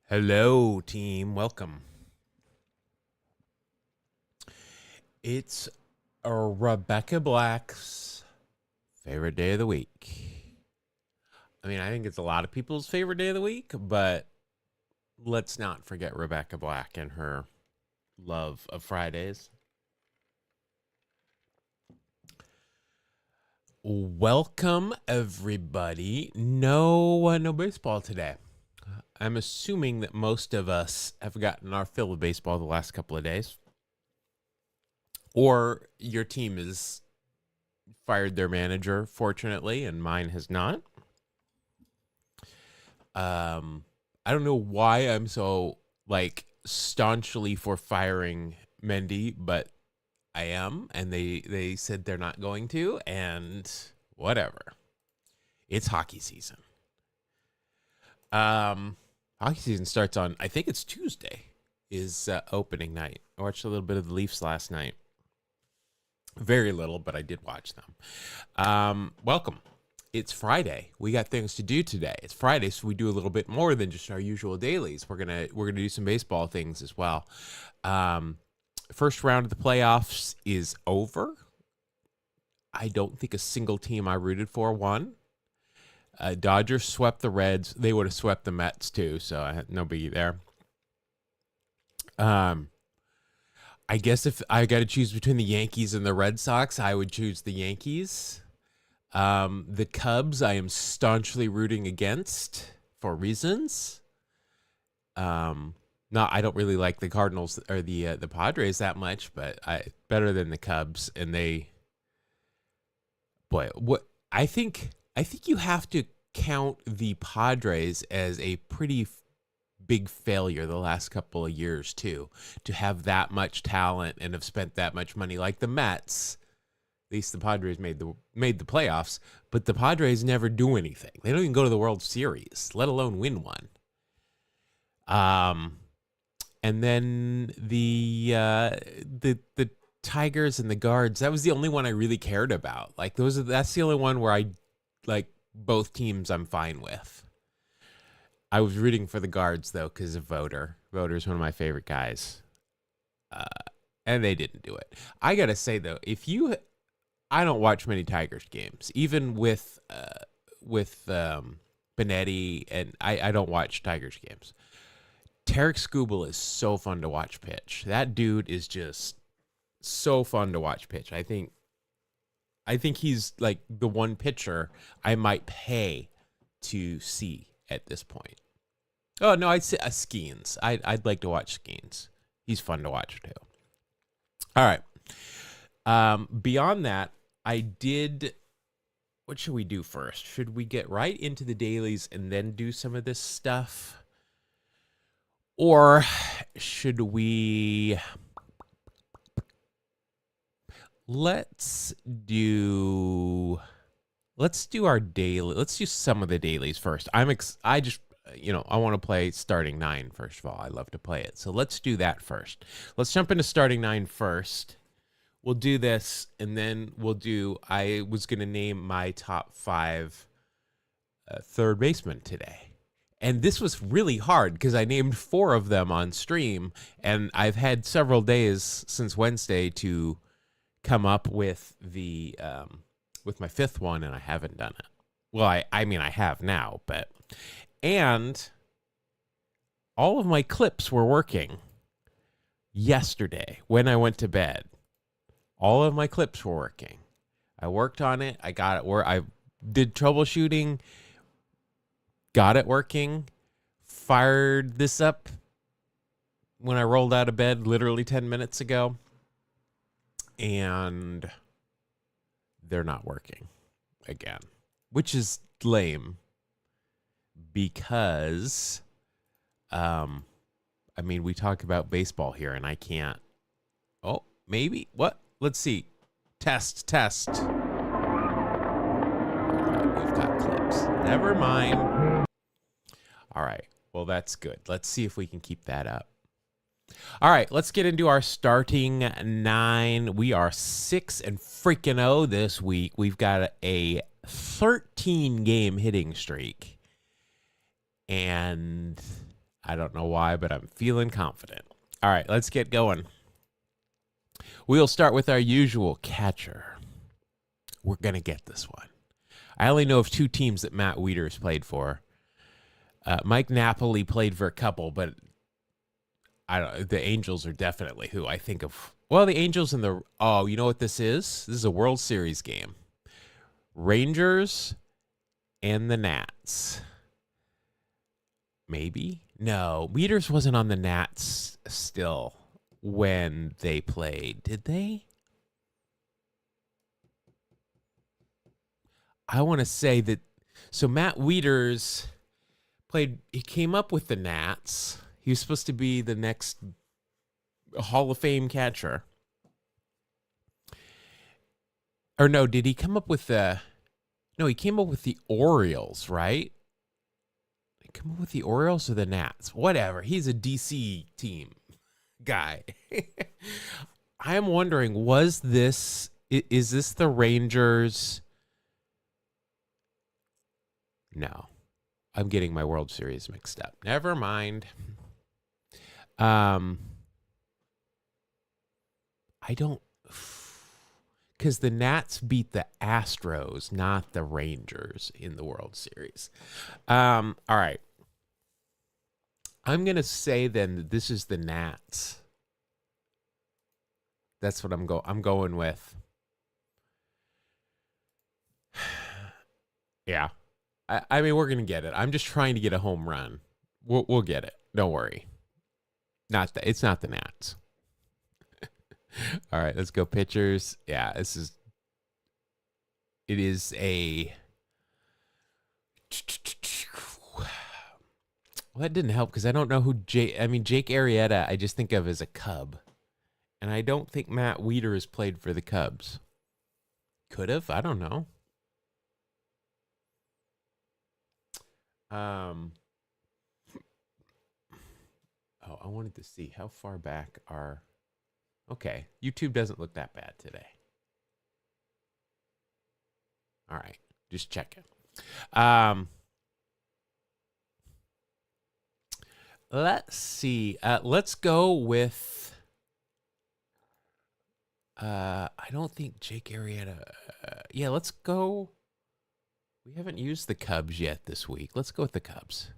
Hello, team. Welcome. It's Rebecca Black's favorite day of the week. I mean, I think it's a lot of people's favorite day of the week, but let's not forget Rebecca Black and her love of Fridays. Welcome, everybody. No baseball today. I'm assuming that most of us have gotten our fill of baseball the last couple of days. Or your team has fired their manager, fortunately, and mine has not. I don't know why I'm so staunchly for firing Mendy, but I am, and they said they're not going to, and whatever. It's hockey season. Hockey season starts on, I think it's Tuesday, is opening night. I watched a little bit of the Leafs last night. Very little, but I did watch them. Welcome. It's Friday. We got things to do today. It's Friday, so we do a little bit more than just our usual dailies. We're gonna do some baseball things as well. First round of the playoffs is over. I don't think a single team I rooted for won. Dodgers swept the Reds. They would have swept the Mets too, so I had no biggie there. I guess if I got to choose between the Yankees and the Red Sox, I would choose the Yankees. The Cubs, I am staunchly rooting against for reasons. I don't really like the Cardinals or the Padres that much, but better than the Cubs. And I think you have to count the Padres as a pretty big failure the last couple of years too, to have that much talent and have spent that much money. Like the Mets, at least the Padres made the playoffs, but the Padres never do anything. They don't even go to the World Series, let alone win one. And then the Tigers and the Guards, that was the only one I really cared about. That's the only one where I like both teams I'm fine with. I was rooting for the Guards, though, because of Voter. Voter's one of my favorite guys. And they didn't do it. I got to say, though, I don't watch many Tigers games. Even with Benetti, and I don't watch Tigers games. Tarek Skubal is so fun to watch pitch. That dude is just so fun to watch pitch. I think he's like the one pitcher I might pay to see at this point. Oh, no, I'd say Skeens. I'd like to watch Skeens. He's fun to watch, too. All right. Beyond that, what should we do first? Should we get right into the dailies and then do some of this stuff? Or should we... Let's do our daily. Let's do some of the dailies first. I want to play starting nine, first of all. I love to play it. So let's do that first. Let's jump into starting nine first. We'll do this, and then I was going to name my top 5 third baseman today. And this was really hard because I named 4 of them on stream, and I've had several days since Wednesday to come up with with my 5th one, and I haven't done it. Well, I mean, I have now, and all of my clips were working yesterday when I went to bed. All of my clips were working. I worked on it. I got it I did troubleshooting, got it working, fired this up when I rolled out of bed literally 10 minutes ago, and they're not working again, which is lame because, we talk about baseball here and I can't. Oh, maybe. What? Let's see. Test. All right, we've got clips. Never mind. All right. Well, that's good. Let's see if we can keep that up. All right, let's get into our starting 9. We are 6-0 this week. We've got a 13-game hitting streak. And I don't know why, but I'm feeling confident. All right, let's get going. We'll start with our usual catcher. We're going to get this one. I only know of two teams that Matt Wieters played for. Mike Napoli played for a couple, but the Angels are definitely who I think of. Well, the Angels and the... Oh, you know what this is? This is a World Series game. Rangers and the Nats. Maybe? No, Wieters wasn't on the Nats still when they played. Did they? I want to say that... So Matt Wieters played... He came up with the Nats. He was supposed to be the next Hall of Fame catcher. Or no, did he come up with the... No, he came up with the Orioles, right? Did he come up with the Orioles or the Nats? Whatever. He's a DC team guy. I am wondering, is this the Rangers? No. I'm getting my World Series mixed up. Never mind. I don't... Because the Nats beat the Astros, not the Rangers in the World Series. All right. I'm going to say then that this is the Nats. That's what I'm going with. Yeah. I mean, we're going to get it. I'm just trying to get a home run. We'll get it. Don't worry. It's not the Nats. All right, let's go pitchers. Yeah, it is a... Well, that didn't help because I don't know who Jake Arrieta, I just think of as a Cub. And I don't think Matt Wieters played for the Cubs. Could have, I don't know. Oh, I wanted to see how far back are... Okay, YouTube doesn't look that bad today. All right, just checking. Let's see. Let's go with... I don't think Jake Arrieta... yeah, let's go... We haven't used the Cubs yet this week. Let's go with the Cubs.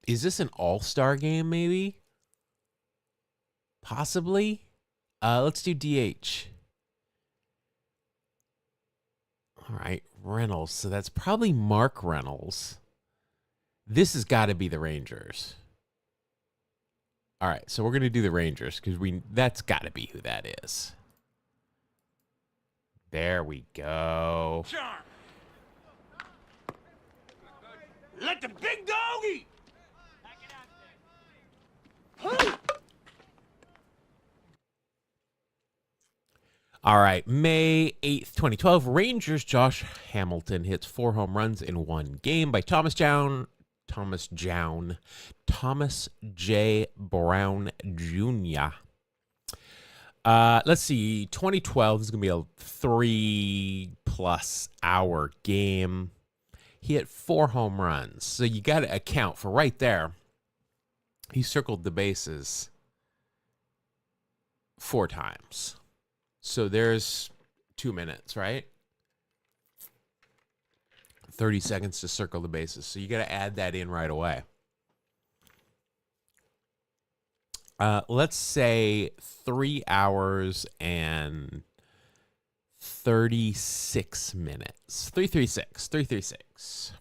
Is this an all-star game, maybe? Possibly. Let's do DH. All right, Reynolds. So that's probably Mark Reynolds. This has got to be the Rangers. All right, so we're going to do the Rangers because that's got to be who that is. There we go. Charm. Let the big dog eat. All right, May 8th, 2012, Rangers Josh Hamilton hits 4 home runs in one game by Thomas J. Brown Jr. Let's see, 2012 is going to be a 3+ hour game. He hit 4 home runs, so you got to account for right there. He circled the bases 4 times. So there's 2 minutes, right? 30 seconds to circle the bases. So you got to add that in right away. Let's say 3 hours and 36 minutes. 336.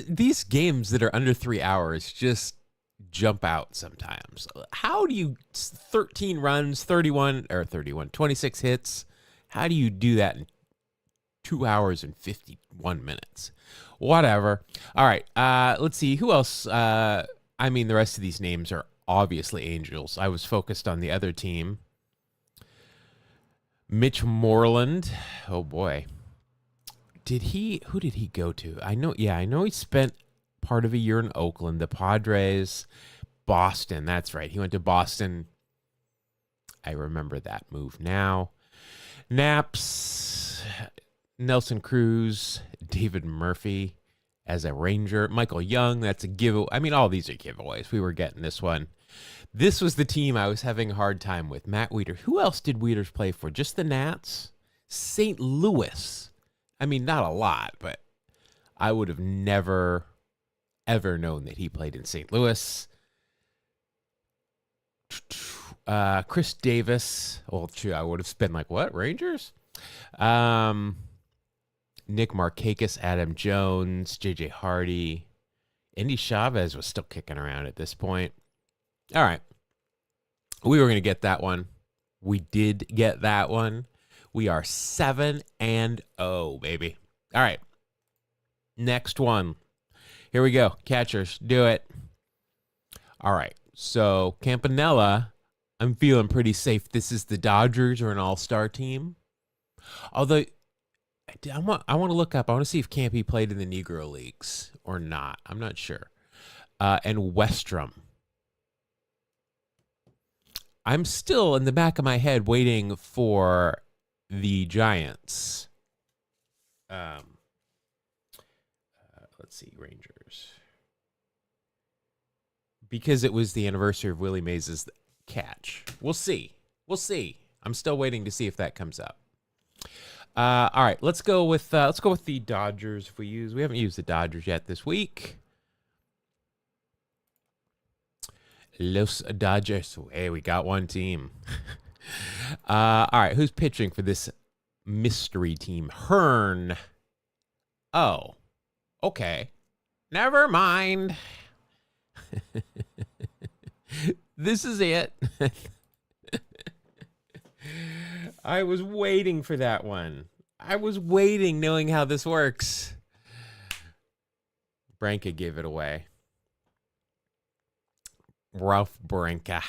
These games that are under 3 hours just jump out sometimes. How do you 13 runs, 26 hits? How do you do that in 2 hours and 51 minutes? Whatever. All right. Let's see who else. The rest of these names are obviously Angels. I was focused on the other team. Mitch Moreland. Oh boy. Who did he go to? I know he spent part of a year in Oakland, the Padres, Boston. That's right. He went to Boston. I remember that move now. Naps, Nelson Cruz, David Murphy as a Ranger, Michael Young, that's a giveaway. I mean, all these are giveaways. We were getting this one. This was the team I was having a hard time with. Matt Wieters. Who else did Wieters play for? Just the Nats? St. Louis. I mean, not a lot, but I would have never, ever known that he played in St. Louis. Chris Davis. Well, I would have been like, what? Rangers? Nick Markakis, Adam Jones, J.J. Hardy. Andy Chavez was still kicking around at this point. All right. We were going to get that one. We did get that one. We are 7-0, baby. All right. Next one. Here we go. Catchers, do it. All right. So, Campanella, I'm feeling pretty safe. This is the Dodgers or an all-star team. Although, I want to look up. I want to see if Campy played in the Negro Leagues or not. I'm not sure. And Westrom. I'm still in the back of my head waiting for the Giants. Let's see, Rangers. Because it was the anniversary of Willie Mays' catch. We'll see. I'm still waiting to see if that comes up. All right, let's go with the Dodgers. We haven't used the Dodgers yet this week. Los Dodgers. Hey, we got one team. All right, who's pitching for this mystery team? Hearn. Oh, okay. Never mind. This is it. I was waiting for that one. I was waiting, knowing how this works. Branca gave it away. Ralph Branca.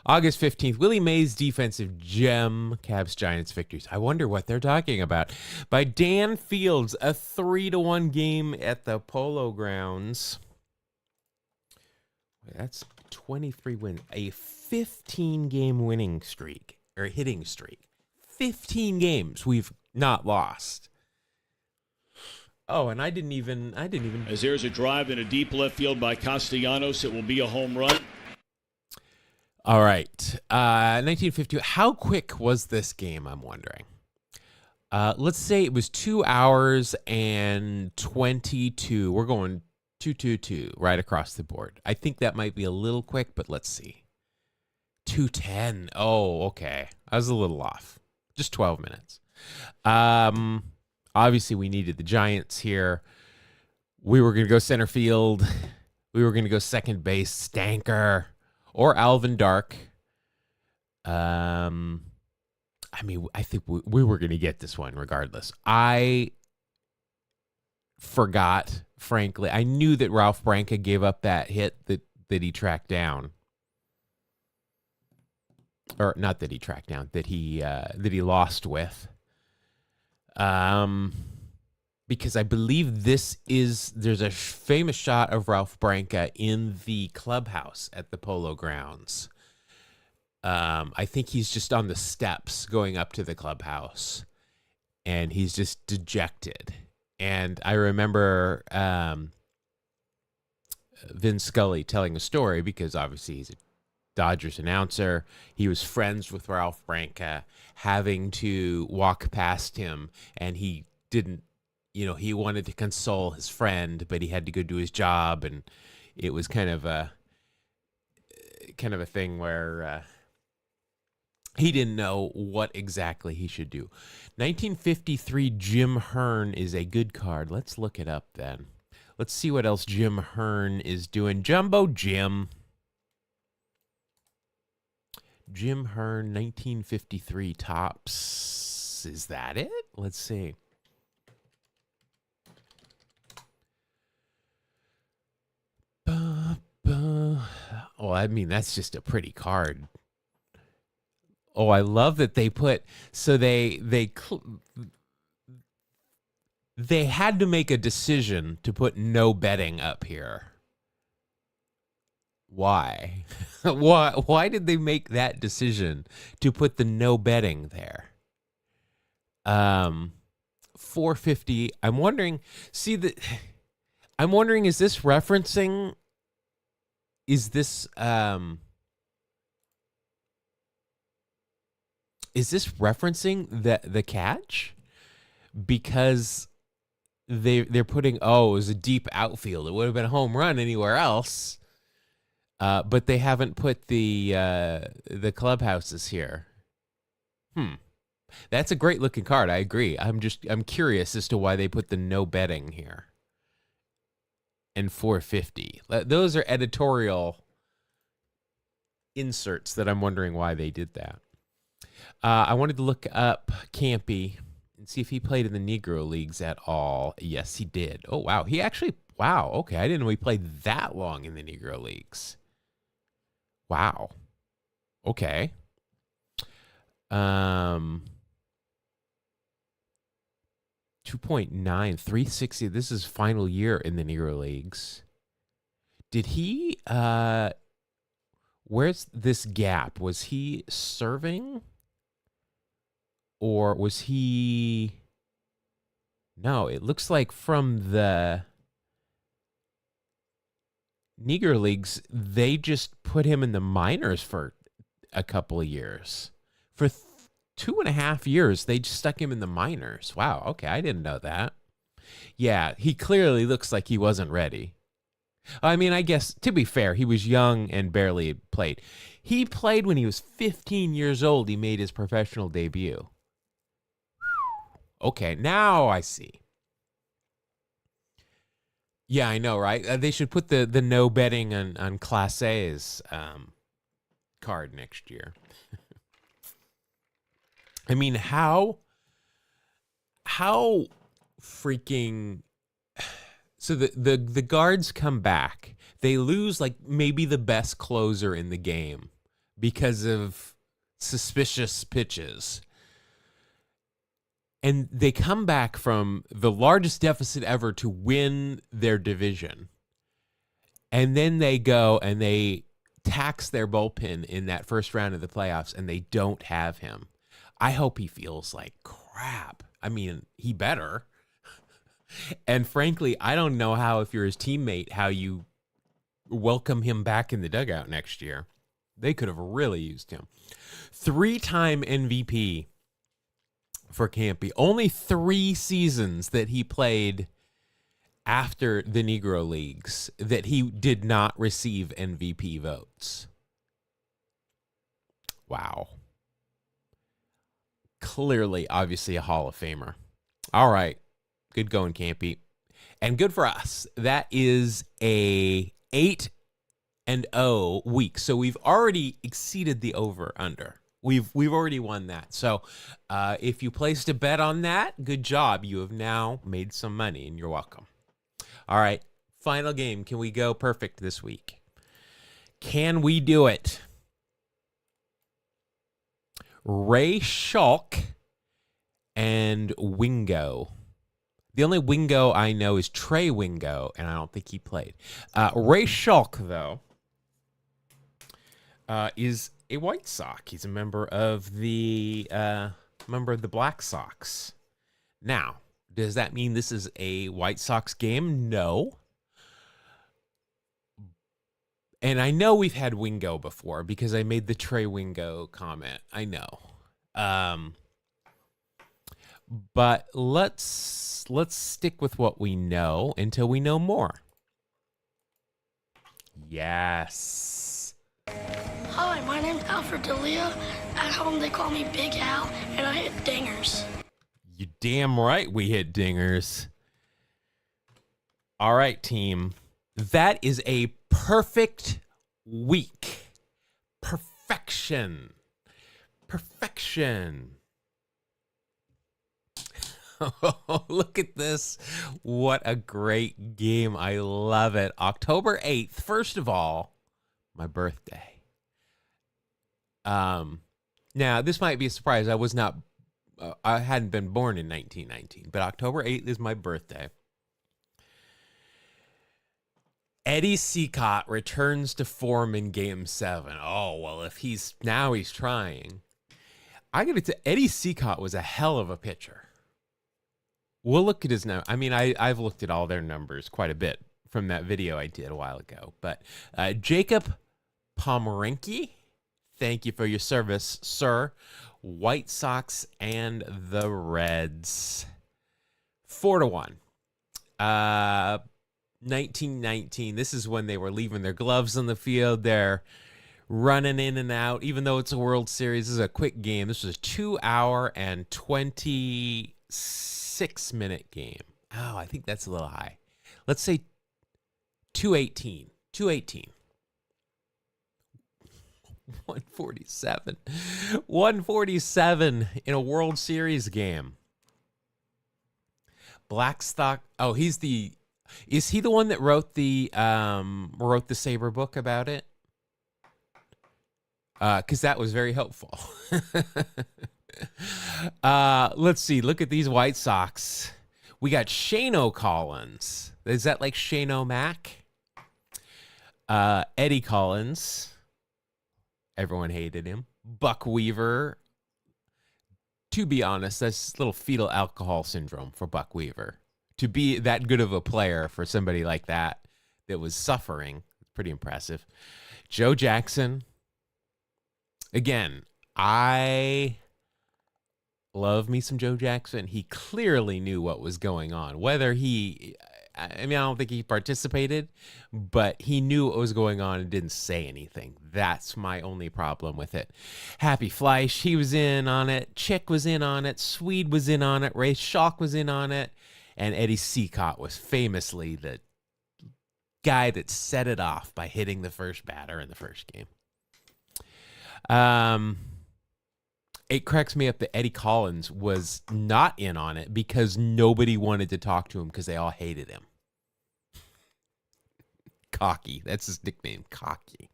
August 15th, Willie Mays defensive gem, Cavs Giants victories. I wonder what they're talking about. By Dan Fields, a 3-1 game at the Polo Grounds. That's 23 wins. A 15-game winning streak, or hitting streak. 15 games we've not lost. Oh, and I didn't even. As there's a drive in a deep left field by Castellanos, it will be a home run. All right. 1950. How quick was this game, I'm wondering? Let's say it was 2 hours and 22. We're going 2-2-2 right across the board. I think that might be a little quick, but let's see. 2:10. Oh, okay. I was a little off. Just 12 minutes. Obviously, we needed the Giants here. We were going to go center field. We were going to go second base, Stanker, or Alvin Dark. I mean, I think we were going to get this one regardless. I forgot, frankly. I knew that Ralph Branca gave up that hit that he tracked down. Or not that he tracked down, that he lost with. Because I believe there's a famous shot of Ralph Branca in the clubhouse at the Polo Grounds. I think he's just on the steps going up to the clubhouse, and he's just dejected. And I remember Vin Scully telling a story, because obviously he's a Dodgers announcer. He was friends with Ralph Branca, having to walk past him, and he didn't, he wanted to console his friend, but he had to go do his job, and it was kind of a thing where he didn't know what exactly he should do. 1953 Jim Hearn is a good card. Let's look it up then. Let's see what else Jim Hearn is doing. Jumbo Jim. Jim Hearn, 1953 tops. Is that it? Let's see. Well, I mean, that's just a pretty card. Oh, I love that they put, so they had to make a decision to put no betting up here. Why? Why did they make that decision to put the no betting there? 450. I'm wondering, is this referencing is this referencing the catch? Because they're putting, it was a deep outfield. It would have been a home run anywhere else. But they haven't put the clubhouses here. That's a great looking card. I agree. I'm curious as to why they put the no betting here. And 450. Those are editorial inserts that I'm wondering why they did that. I wanted to look up Campy and see if he played in the Negro Leagues at all. Yes, he did. Oh, wow. Wow. Okay. I didn't know he played that long in the Negro Leagues. Wow. Okay. 2.9, 360. This is final year in the Negro Leagues. Did he, where's this gap? Was he serving? Or was he, no, it looks like from the Negro Leagues, they just put him in the minors for a couple of years. For 2.5 years, they just stuck him in the minors. Wow, okay, I didn't know that. Yeah, he clearly looks like he wasn't ready. I mean, I guess, to be fair, he was young and barely played. He played when he was 15 years old. He made his professional debut. Okay, now I see. Yeah, I know, right? They should put the no betting on Class A's card next year. I mean, how freaking... So the guards come back. They lose like maybe the best closer in the game because of suspicious pitches. And they come back from the largest deficit ever to win their division. And then they go and they tax their bullpen in that first round of the playoffs, and they don't have him. I hope he feels like crap. I mean, he better. And frankly, I don't know how, if you're his teammate, how you welcome him back in the dugout next year. They could have really used him. 3-time MVP for Campy. Only 3 seasons that he played after the Negro Leagues that he did not receive MVP votes. Wow. Clearly, obviously a Hall of Famer. All right. Good going, Campy. And good for us. That is a 8-0 week. So we've already exceeded the over-under. We've already won that. So if you placed a bet on that, good job. You have now made some money, and you're welcome. All right, final game. Can we go perfect this week? Can we do it? Ray Schalk and Wingo. The only Wingo I know is Trey Wingo, and I don't think he played. Ray Schalk, though, is a White Sox. He's a member of the Black Sox. Now, does that mean this is a White Sox game? No. And I know we've had Wingo before because I made the Trey Wingo comment. I know. But let's stick with what we know until we know more. Yes. Hi, my name's Alfred D'Elia. At home they call me Big Al, and I hit dingers. You damn right we hit dingers. All right, team. That is a perfect week. Perfection. Perfection. Oh, look at this. What a great game. I love it. October 8th, first of all, my birthday. Now, this might be a surprise. I hadn't been born in 1919, but October 8th is my birthday. Eddie Cicotte returns to form in Game 7. Oh, well, if he's trying. I got to Eddie Cicotte was a hell of a pitcher. We'll look at his now. I mean, I've looked at all their numbers quite a bit from that video I did a while ago. But Jacob Pomeranke, thank you for your service, sir. White Sox and the Reds. 4-1. 1919. This is when they were leaving their gloves on the field. They're running in and out. Even though it's a World Series, this is a quick game. This was a 2-hour and 26-minute game. Oh, I think that's a little high. Let's say 218. 218. 147. 147 in a World Series game. Blackstock. Oh, is he the one that wrote the Saber book about it? Because that was very helpful. Let's see. Look at these White Sox. We got Shane Collins. Is that like Shane O'Mac? Eddie Collins. Everyone hated him. Buck Weaver. To be honest, that's a little fetal alcohol syndrome for Buck Weaver. To be that good of a player for somebody like that was suffering. Pretty impressive. Joe Jackson. Again, I love me some Joe Jackson. He clearly knew what was going on. I don't think he participated, but he knew what was going on and didn't say anything. That's my only problem with it. Happy Fleisch, he was in on it. Chick was in on it. Swede was in on it. Ray Schalk was in on it. And Eddie Cicotte was famously the guy that set it off by hitting the first batter in the first game. It cracks me up that Eddie Collins was not in on it because nobody wanted to talk to him because they all hated him. Cocky. That's his nickname, Cocky.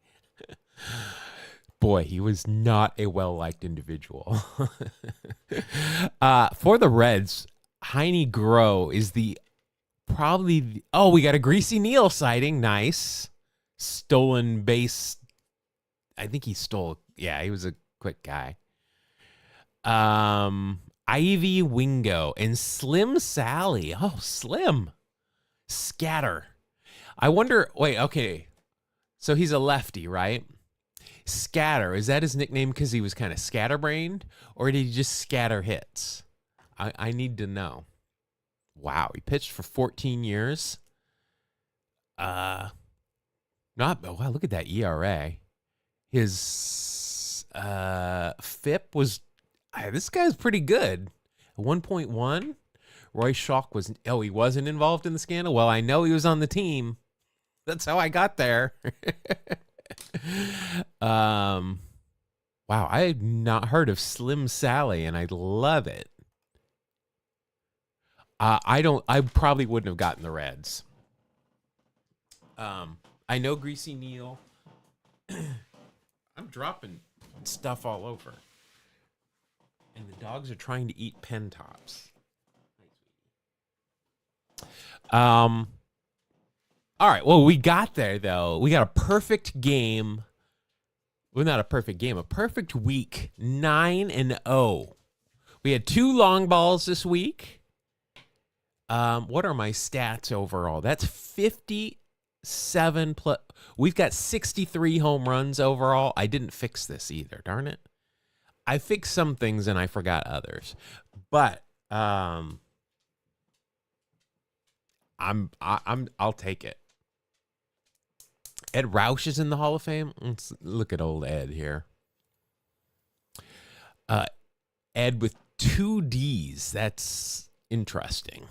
Boy, he was not a well-liked individual. For the Reds, Heine Groh is we got a Greasy Neal sighting. Nice. Stolen base. I think he stole. Yeah, he was a quick guy. Ivy Wingo and Slim Sally. Oh, Slim. Scatter. I wonder, wait, okay. So he's a lefty, right? Scatter. Is that his nickname because he was kind of scatterbrained? Or did he just scatter hits? I need to know. Wow, he pitched for 14 years. Wow, look at that ERA. His FIP was, this guy's pretty good. 1.1. Roy Schalk he wasn't involved in the scandal? Well, I know he was on the team. That's how I got there. Wow, I had not heard of Slim Sally, and I love it. I probably wouldn't have gotten the Reds. I know Greasy Neal. I'm dropping stuff all over. And the dogs are trying to eat pen tops. All right. Well, we got there, though. We got a perfect game. Well, not a perfect game. A perfect week. 9-0. We had 2 long balls this week. What are my stats overall? That's 57 plus. We've got 63 home runs overall. I didn't fix this either. Darn it. I fixed some things and I forgot others. But I'll take it. Ed Roush is in the Hall of Fame. Let's look at old Ed here. Ed with 2 D's. That's interesting.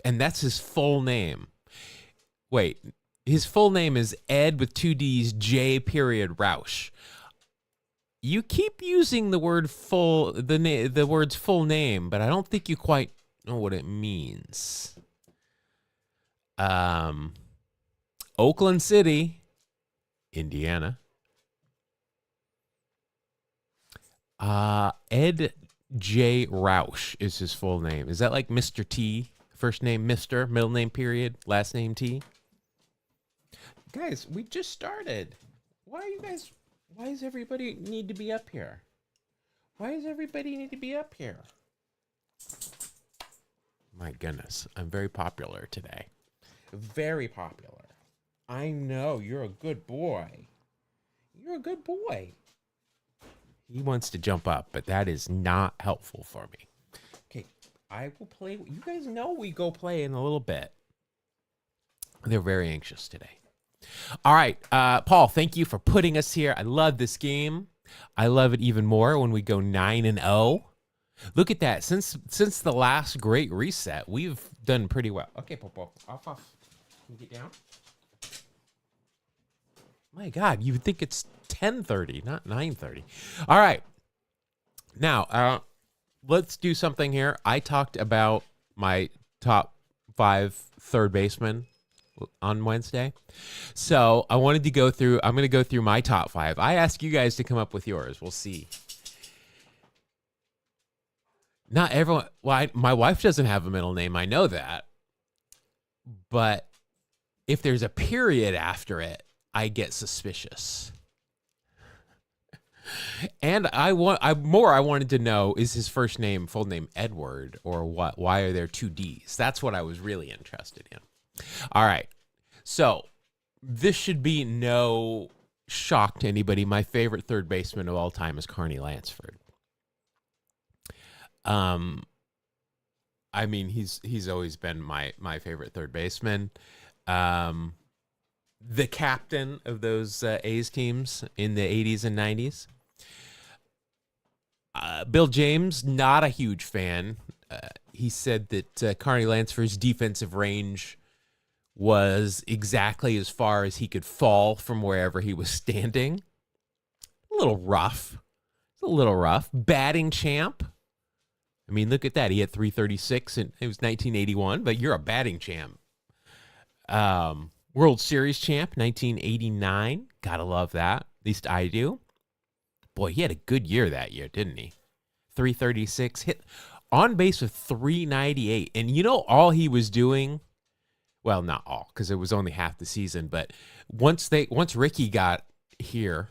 And that's his full name. Wait, his full name is Ed with 2 D's, J. Roush. You keep using the word the word's full name, but I don't think you quite know what it means. Oakland City, Indiana. Ed J. Roush is his full name. Is that like Mr. T? First name Mr., middle name period, last name T? Guys, we just started. Why does everybody need to be up here? Why does everybody need to be up here? My goodness, I'm very popular today. Very popular. I know, you're a good boy. You're a good boy. He wants to jump up, but that is not helpful for me. Okay, I will play. You guys know we go play in a little bit. They're very anxious today. All right, Paul, thank you for putting us here. I love this game. I love it even more when we go 9-0. Look at that. Since the last great reset, we've done pretty well. Okay, Popo, off. Can you get down? My God, you would think it's 10:30, not 9:30. All right. Now, let's do something here. I talked about my top 5 third basemen on Wednesday. So I wanted to go through, I'm going to go through my top 5. I ask you guys to come up with yours. We'll see. Not everyone, well, my wife doesn't have a middle name. I know that. But if there's a period after it, I get suspicious. And I wanted to know, is his first name, full name Edward, or what? Why are there 2 D's? That's what I was really interested in. All right. So this should be no shock to anybody. My favorite third baseman of all time is Carney Lansford. I mean, he's always been my favorite third baseman. The captain of those A's teams in the 80s and 90s. Bill James, not a huge fan. He said that Carney Lansford's defensive range was exactly as far as he could fall from wherever he was standing. A little rough. It's a little rough. Batting champ. I mean, look at that. He had 336, and it was 1981, but you're a batting champ. World Series champ, 1989. Gotta love that. At least I do. Boy, he had a good year that year, didn't he? 336, hit on base with 398. And you know, all he was doing, well, not all, because it was only half the season, but once Ricky got here,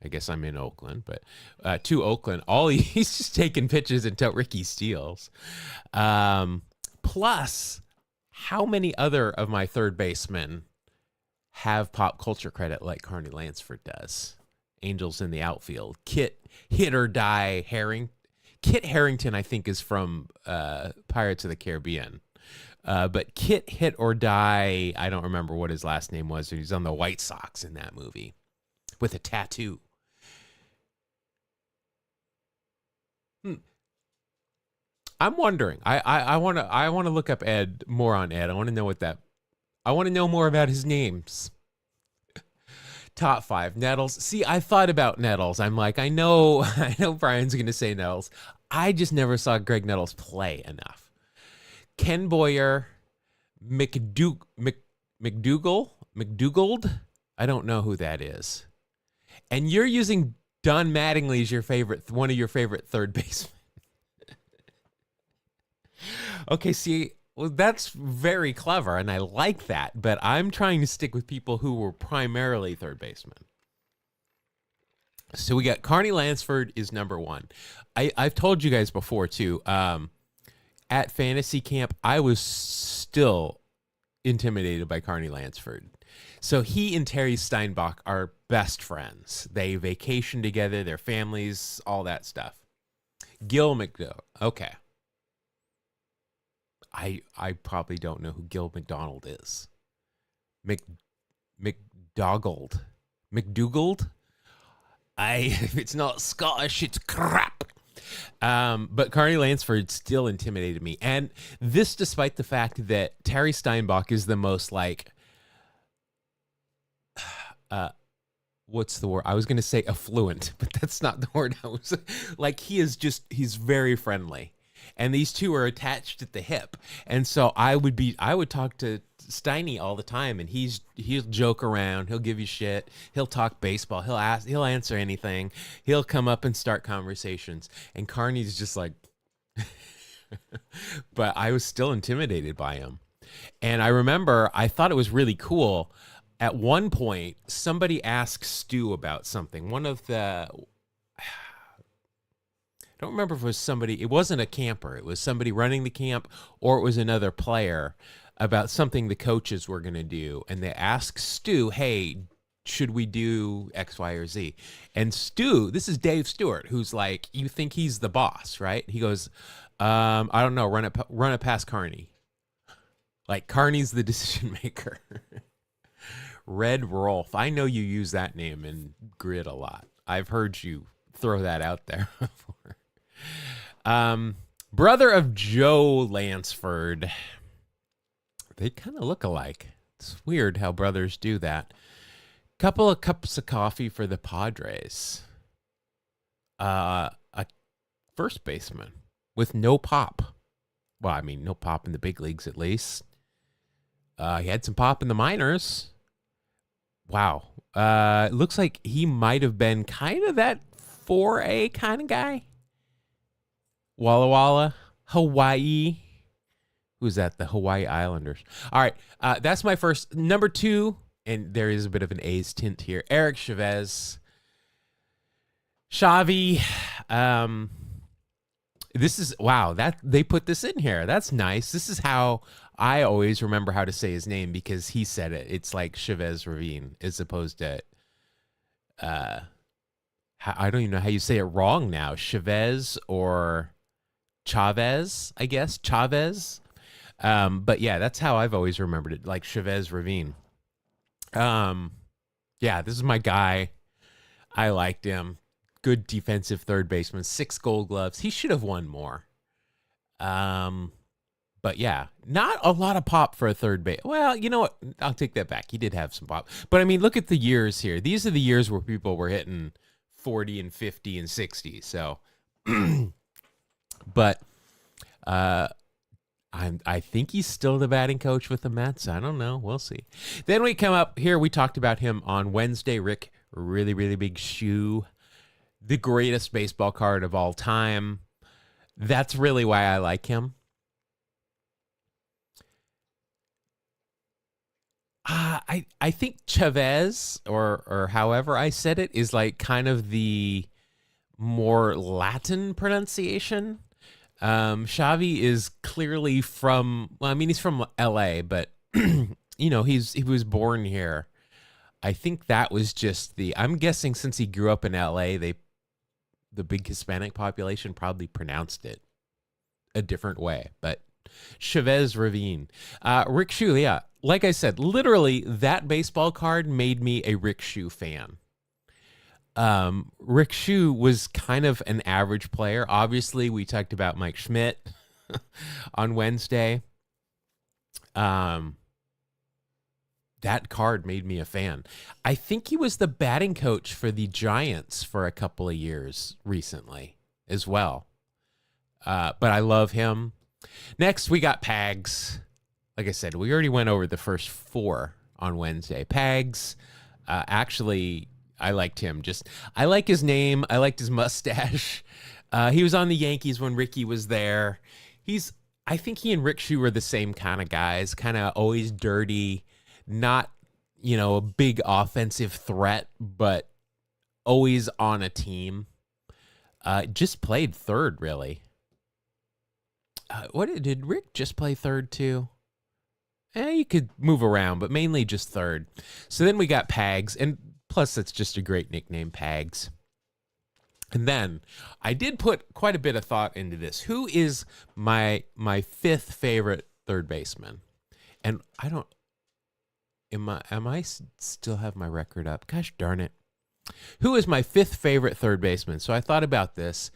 I guess I'm in Oakland, but to Oakland, he's just taking pitches until Ricky steals. Plus, how many other of my third basemen have pop culture credit like Carney Lansford does? Angels in the outfield. Kit Hit or Die Kit Harington, I think, is from Pirates of the Caribbean. But Kit Hit or Die, I don't remember what his last name was. He's on the White Sox in that movie with a tattoo. I'm wondering. I want to look up Ed, more on Ed. I want to know I want to know more about his names. Top 5 Nettles. See, I thought about Nettles. I'm like, I know Brian's going to say Nettles. I just never saw Greg Nettles play enough. Ken Boyer, McDougald. I don't know who that is. And you're using Don Mattingly as one of your favorite third basemen. Okay, see, well, that's very clever, and I like that, but I'm trying to stick with people who were primarily third basemen. So we got Carney Lansford is number 1. I've told you guys before, too, at fantasy camp, I was still intimidated by Carney Lansford. So he and Terry Steinbach are best friends. They vacation together, their families, all that stuff. Gil McDowell. Okay. I probably don't know who Gil McDonald is. McDougald. If it's not Scottish, it's crap. But Carney Lansford still intimidated me. And this despite the fact that Terry Steinbach is the most like, what's the word? I was going to say affluent, but that's not the word I was like. He's very friendly. And these two are attached at the hip. And so I would talk to Steiny all the time, and he'll joke around, he'll give you shit, he'll talk baseball, he'll answer anything, he'll come up and start conversations. And Carney's just like, but I was still intimidated by him. And I remember I thought it was really cool. at one point, somebody asked Stu about something. One of the, I don't remember if it was somebody, it wasn't a camper. It was somebody running the camp, or it was another player, about something the coaches were going to do. And they asked Stu, hey, should we do X, Y, or Z? And Stu, this is Dave Stewart, who's like, you think he's the boss, right? He goes, I don't know, run it past Carney. Like, Carney's the decision maker. Red Rolf. I know you use that name in Grid a lot. I've heard you throw that out there before. Brother of Joe Lansford. They kind of look alike. It's weird how brothers do that. Couple of cups of coffee for the Padres. A first baseman with no pop. Well, I mean, no pop in the big leagues, at least. He had some pop in the minors. Wow. It looks like he might have been kind of that 4A kind of guy. Walla Walla, Hawaii. Who's that? The Hawaii Islanders. All right. That's my first. Number 2, and there is a bit of an A's tint here. Eric Chavez. Xavi. This is, wow, that they put this in here. That's nice. This is how I always remember how to say his name, because he said it. It's like Chavez Ravine, as opposed to, I don't even know how you say it wrong now. Chavez or Chavez, I guess. Chavez. But yeah, that's how I've always remembered it, like Chavez Ravine. Yeah, this is my guy. I liked him. Good defensive third baseman, 6 Gold Gloves. He should have won more. But yeah, not a lot of pop for a third base. Well, you know what? I'll take that back. He did have some pop. But I mean, look at the years here. These are the years where people were hitting 40 and 50 and 60. So, but I think he's still the batting coach with the Mets. I don't know. We'll see. Then we come up here. We talked about him on Wednesday. Rick, really, really big shoe. The greatest baseball card of all time. That's really why I like him. I think Chavez, or however I said it, is like kind of the more Latin pronunciation. Xavi is clearly from, well, I mean, he's from LA, but you know, he was born here. I think that was just I'm guessing since he grew up in LA, the big Hispanic population probably pronounced it a different way, but Chavez Ravine. Rick Shue, yeah. Like I said, literally that baseball card made me a Rick Shue fan. Rick Shue was kind of an average player. Obviously, we talked about Mike Schmidt on Wednesday. That card made me a fan. I think he was the batting coach for the Giants for a couple of years recently as well. But I love him. Next, we got Pags. Like I said, we already went over the first 4 on Wednesday. Pags, actually, I liked him. I like his name. I liked his mustache. He was on the Yankees when Ricky was there. I think he and Rick Shue were the same kind of guys, kind of always dirty, not, a big offensive threat, but always on a team. Just played third, really. What did Rick just play third too? You could move around, but mainly just third. So then we got Pags, and plus that's just a great nickname, Pags. And then I did put quite a bit of thought into this. Who is my 5th favorite third baseman? And I don't. Am I still have my record up? Gosh darn it. Who is my 5th favorite third baseman? So I thought about this.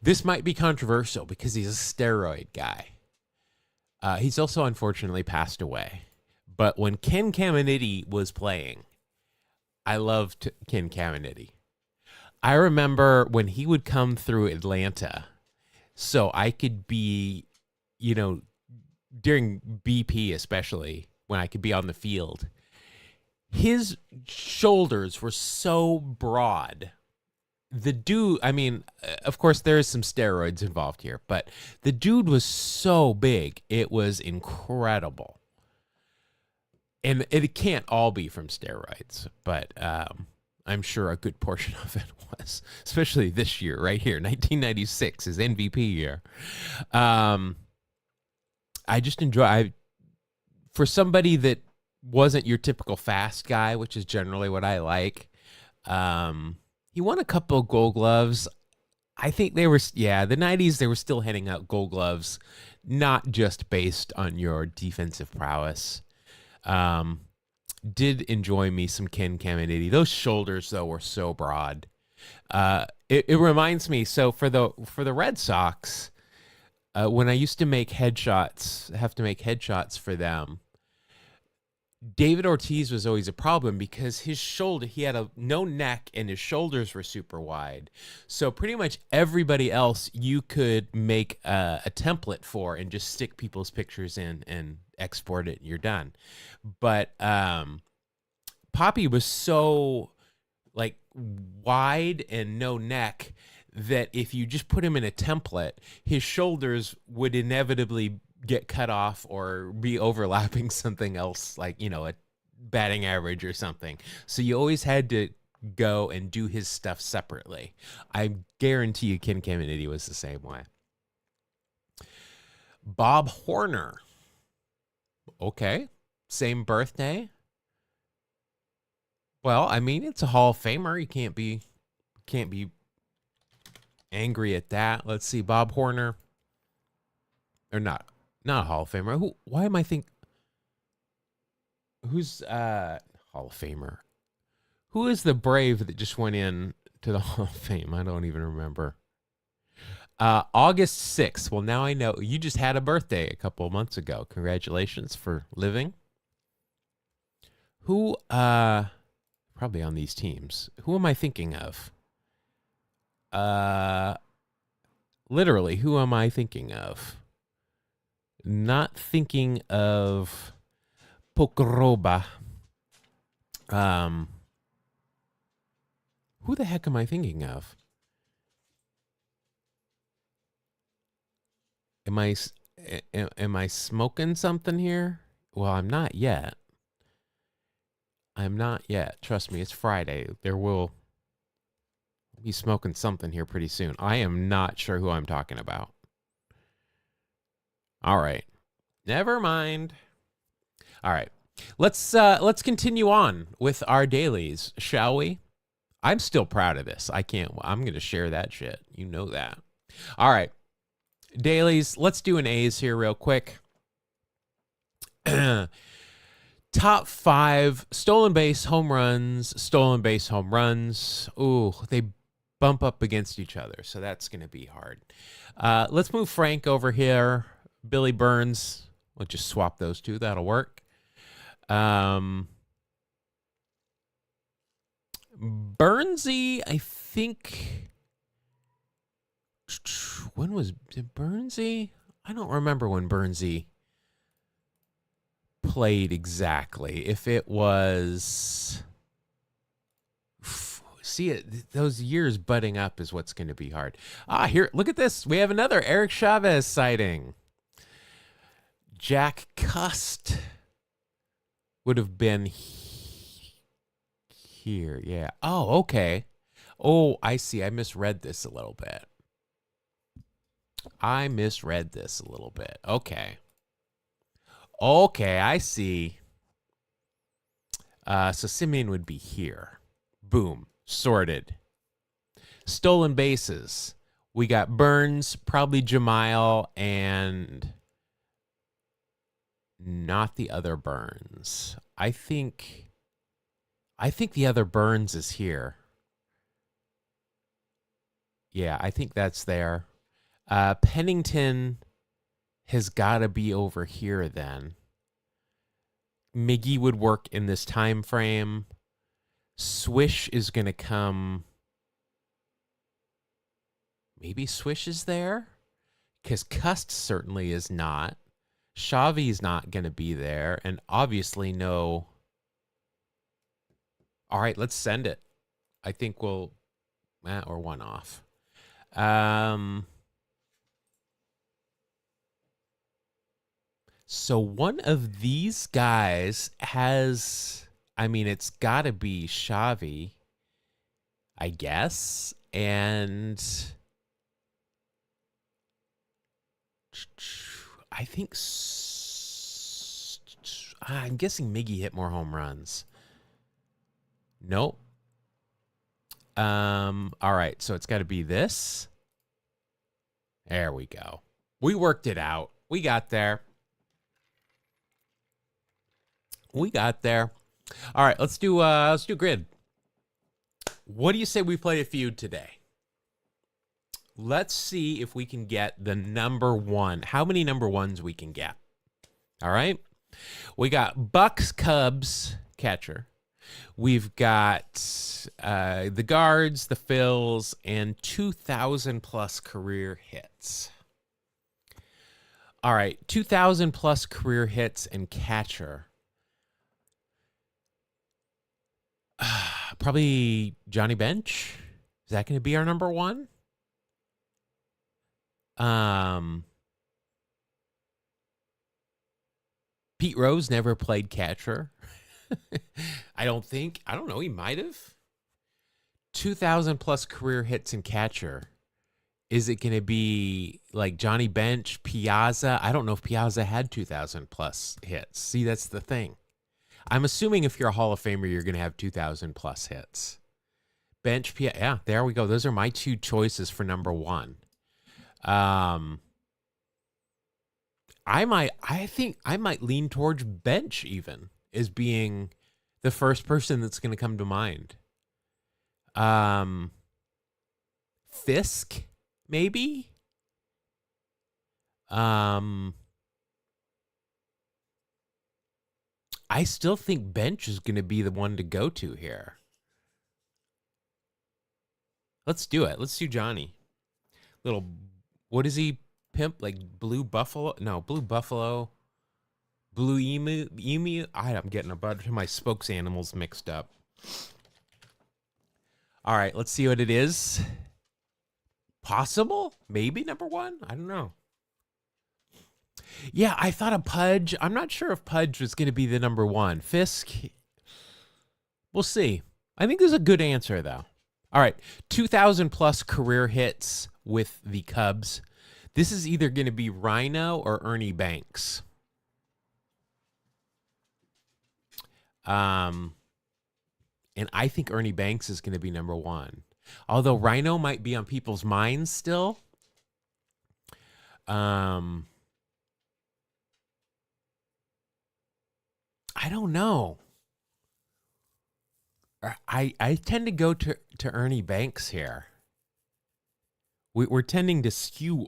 This might be controversial because he's a steroid guy. He's also unfortunately passed away. But when Ken Caminiti was playing, I loved Ken Caminiti. I remember when he would come through Atlanta, so I could be, during BP especially, when I could be on the field, his shoulders were so broad. The dude, I mean, of course, there is some steroids involved here, but the dude was so big. It was incredible. and it can't all be from steroids, but I'm sure a good portion of it was, especially this year right here, 1996, his MVP year. I just enjoy. For somebody that wasn't your typical fast guy, which is generally what I like. He won a couple of Gold Gloves. I think they were, the 90s, they were still handing out Gold Gloves, not just based on your defensive prowess. Did enjoy me some Ken Caminiti. Those shoulders, though, were so broad. It reminds me, so for the Red Sox, when I used to make headshots for them, David Ortiz was always a problem because his shoulder, he had no neck and his shoulders were super wide. So pretty much everybody else you could make a template for and just stick people's pictures in and export it and you're done. But Papi was so like wide and no neck that if you just put him in a template, his shoulders would inevitably get cut off or be overlapping something else, like, a batting average or something. So you always had to go and do his stuff separately. I guarantee you Ken Caminiti was the same way. Bob Horner. Okay. Same birthday. Well, I mean, it's a Hall of Famer. You can't be angry at that. Let's see, Bob Horner. Or not a Hall of Famer. Why am I who's Hall of Famer? Who is the Brave that just went in to the Hall of Fame? I don't even remember. August 6th. Well, now I know. You just had a birthday a couple of months ago. Congratulations for living. Who probably on these teams. Who am I thinking of? Literally, who am I thinking of? Not thinking of Pokoroba. Who the heck am I thinking of? Am I smoking something here? Well, I'm not yet. Trust me, it's Friday. There will be smoking something here pretty soon. I am not sure who I'm talking about. All right. Never mind. All right. Let's continue on with our dailies, shall we? I'm still proud of this. I'm going to share that shit. You know that. All right. Dailies. Let's do an A's here real quick. Top 5 stolen base home runs. Ooh, they bump up against each other, so that's going to be hard. Let's move Frank over here. Billy Burns. We'll just swap those two. That'll work. Burnsy, I think. When was Burnsy? I don't remember when Burnsy played exactly. If it was, see it, those years butting up is what's going to be hard. Here, look at this. We have another Eric Chavez sighting. Jack Cust would have been here. Yeah. Oh, okay. Oh, I see. I misread this a little bit. Okay, I see. So Simeon would be here. Boom. Sorted. Stolen bases. We got Burns, probably Jemile, and not the other Burns. I think the other Burns is here. Yeah, I think that's there. Pennington has got to be over here then. Miggy would work in this time frame. Swish is going to come. Maybe Swish is there? Because Cust certainly is not. Xavi's not going to be there. And obviously no. All right, let's send it. I think we'll. Or one off. So one of these guys has, I mean, it's got to be Xavi, I guess. And I think I'm guessing Miggy hit more home runs. Nope. All right, so it's got to be this. There we go. We worked it out. We got there. We got there. All right, let's do grid. What do you say we play a feud today? Let's see if we can get the number one. How many number ones we can get? All right. We got Bucks, Cubs, catcher. We've got the guards, the Phils, and 2,000 plus career hits. All right, 2,000 plus career hits and catcher. Probably Johnny Bench. Is that going to be our number one? Pete Rose never played catcher. I don't think. I don't know. He might have. 2,000 plus career hits and catcher. Is it going to be like Johnny Bench, Piazza? I don't know if Piazza had 2,000 plus hits. See, that's the thing. I'm assuming if you're a Hall of Famer, you're going to have 2,000 plus hits. Bench, yeah, there we go. Those are my two choices for number one. I think I might lean towards Bench even as being the first person that's going to come to mind. Fisk, maybe. I still think Bench is going to be the one to go to here. Let's do it. Let's do Johnny. Little, what is he? Pimp, like Blue Buffalo? No, Blue Buffalo. Blue Emu. I'm getting a bunch of my spokes animals mixed up. All right, let's see what it is. Possible? Maybe number one? I don't know. Yeah, I thought of Pudge. I'm not sure if Pudge was going to be the number one. Fisk, we'll see. I think there's a good answer, though. All right, 2,000 plus career hits with the Cubs. This is either going to be Rhino or Ernie Banks. And I think Ernie Banks is going to be number one. Although Rhino might be on people's minds still. I don't know. I tend to go to Ernie Banks here. We're tending to skew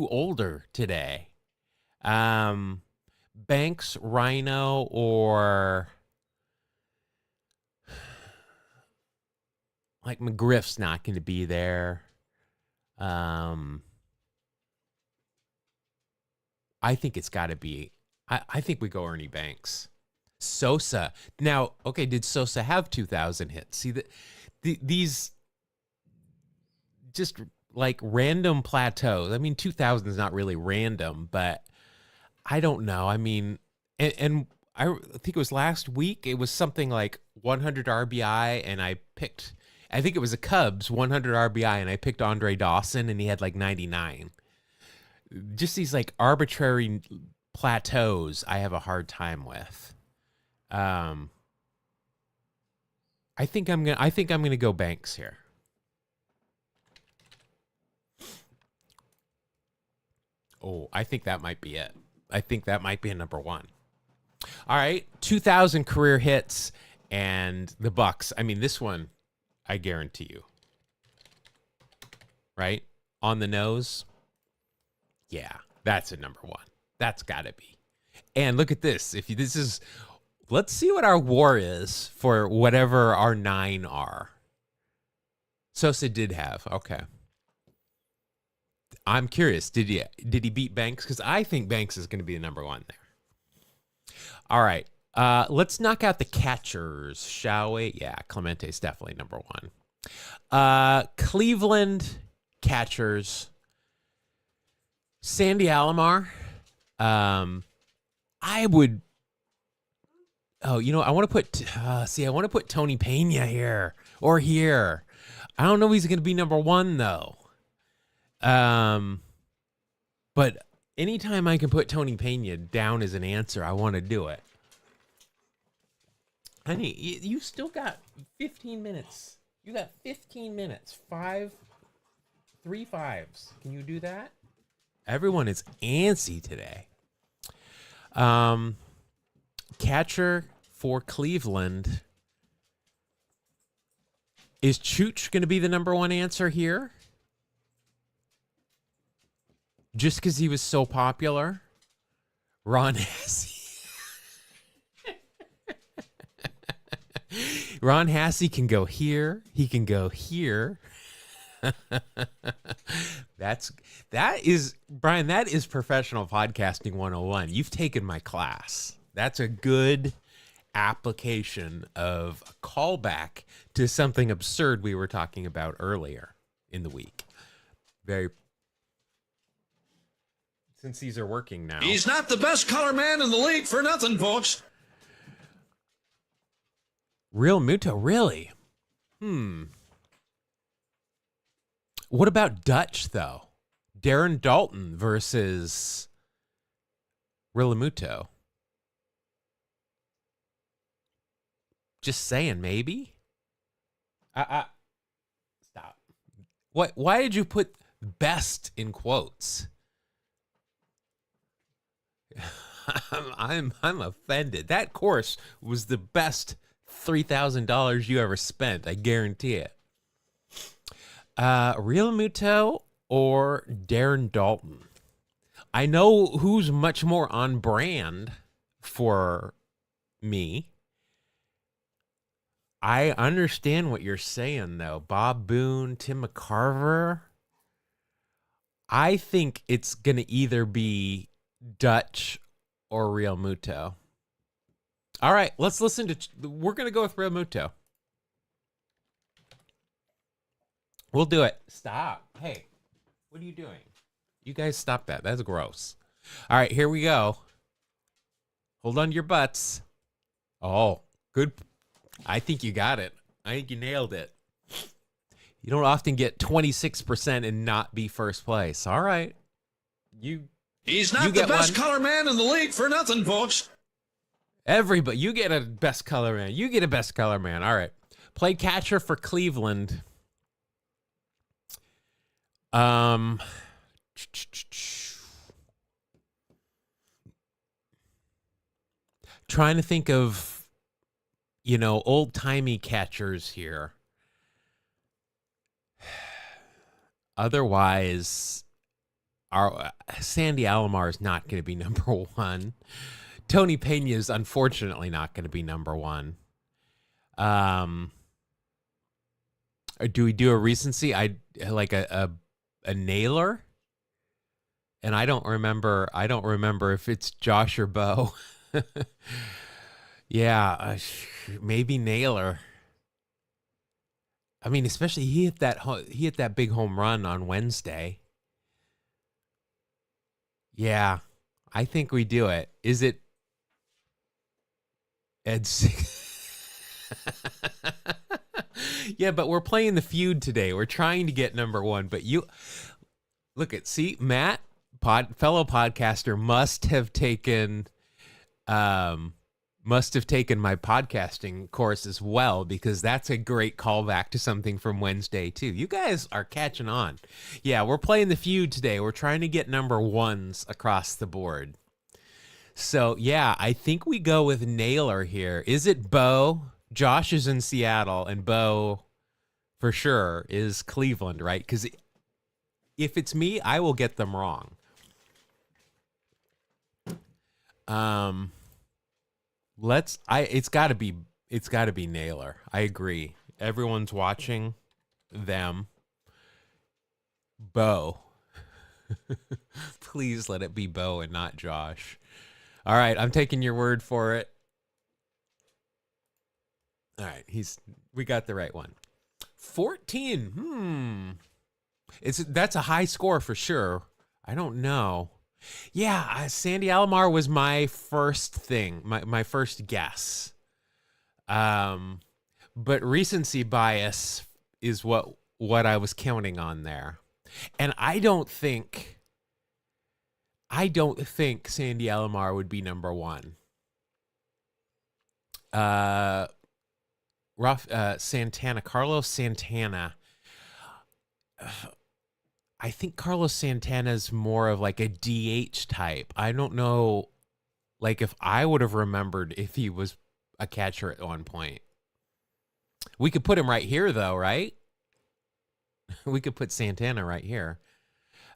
older today. Banks, Rhino, or like McGriff's not going to be there. I think it's got to be. I think we go Ernie Banks. Sosa. Now, okay, did Sosa have 2,000 hits? See, these just like random plateaus. I mean, 2,000 is not really random, but I don't know. I mean, and I think it was last week, it was something like 100 RBI, and I think it was a Cubs 100 RBI, and I picked Andre Dawson, and he had like 99. Just these like arbitrary plateaus I have a hard time with. I think I'm gonna go Banks here. Oh, I think that might be it. I think that might be a number one. All right, 2,000 career hits and the Bucks. I mean, this one, I guarantee you. Right? On the nose. Yeah, that's a number one. That's got to be. And look at this. Let's see what our WAR is for whatever our 9 are. Sosa did have. Okay. I'm curious. Did he beat Banks? Because I think Banks is going to be the number one there. All right. Let's knock out the catchers, shall we? Yeah, Clemente's definitely number one. Cleveland catchers. Sandy Alomar. I would. Oh, I want to put. I want to put Tony Pena here or here. I don't know if he's going to be number one though. But anytime I can put Tony Pena down as an answer, I want to do it. Honey, you still got 15 minutes. You got 15 minutes. 3 5s. Can you do that? Everyone is antsy today. Catcher for Cleveland. Is Chooch going to be the number one answer here? Just because he was so popular? Ron Hassey. Ron Hassey can go here. He can go here. That is Brian, that is professional podcasting 101. You've taken my class. That's a good application of a callback to something absurd we were talking about earlier in the week. Since these are working now. He's not the best color man in the league for nothing, folks. Real Muto, really? What about Dutch, though? Darren Dalton versus Real Muto. Just saying, maybe? Stop. Why did you put best in quotes? I'm offended. That course was the best $3,000 you ever spent. I guarantee it. Real Muto or Darren Dalton? I know who's much more on brand for me. I understand what you're saying, though. Bob Boone, Tim McCarver. I think it's going to either be Dutch or Real Muto. All right, let's listen to... We're going to go with Real Muto. We'll do it. Stop. Hey, what are you doing? You guys stop that. That's gross. All right, here we go. Hold on to your butts. Oh, good. I think you got it. I think you nailed it. You don't often get 26% and not be first place. All right. He's not the best color man in the league for nothing, folks. Everybody, you get a best color man. You get a best color man. All right. Play catcher for Cleveland. Trying to think of, old-timey catchers here. Otherwise, our Sandy Alomar is not going to be number one. Tony Pena is unfortunately not going to be number one. Do we do a recency? I like a nailer, and I don't remember if it's Josh or Bo. Yeah, maybe nailer. I mean, especially he hit that big home run on Wednesday. Yeah, I think we do it. Is it Ed? Yeah, but we're playing the feud today. We're trying to get number one, but you look at Matt, fellow podcaster, must have taken my podcasting course as well, because that's a great callback to something from Wednesday too. You guys are catching on. Yeah, we're playing the feud today. We're trying to get number ones across the board. So yeah, I think we go with nailer here. Is it Bo? Josh is in Seattle, and Bo, for sure, is Cleveland, right? Because if it's me, I will get them wrong. It's got to be nailer. I agree. Everyone's watching them. Bo. Please let it be Bo and not Josh. All right, I'm taking your word for it. All right, we got the right one. 14. That's a high score for sure. I don't know. Yeah, Sandy Alomar was my first thing, my first guess. But recency bias is what I was counting on there. And I don't think Sandy Alomar would be number one. Santana, Carlos Santana. I think Carlos Santana's more of like a DH type. I don't know, like, if I would have remembered if he was a catcher at one point. We could put him right here, though, right? We could put Santana right here.